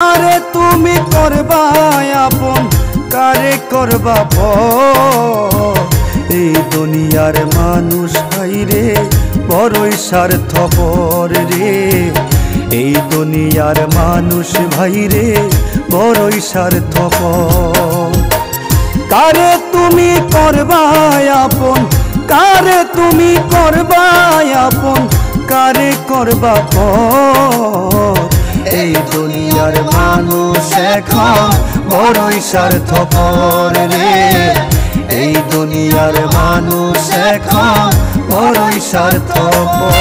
আরে তুমি করবা আপন কারে করবা এই দুনিয়ার মানুষ হাইরে বড়ই স্বার্থপর রে। এই দুনিয়ার মানুষ ভাইরে বড়ই স্বার্থপর। কারে তুমি করবা আপন কারে তুমি করবা আপন কারে করবা এই দুনিয়ার মানুষ এখন বড়ই স্বার্থপর রে। এই দুনিয়ার মানুষ এখন বড়ই স্বার্থপর।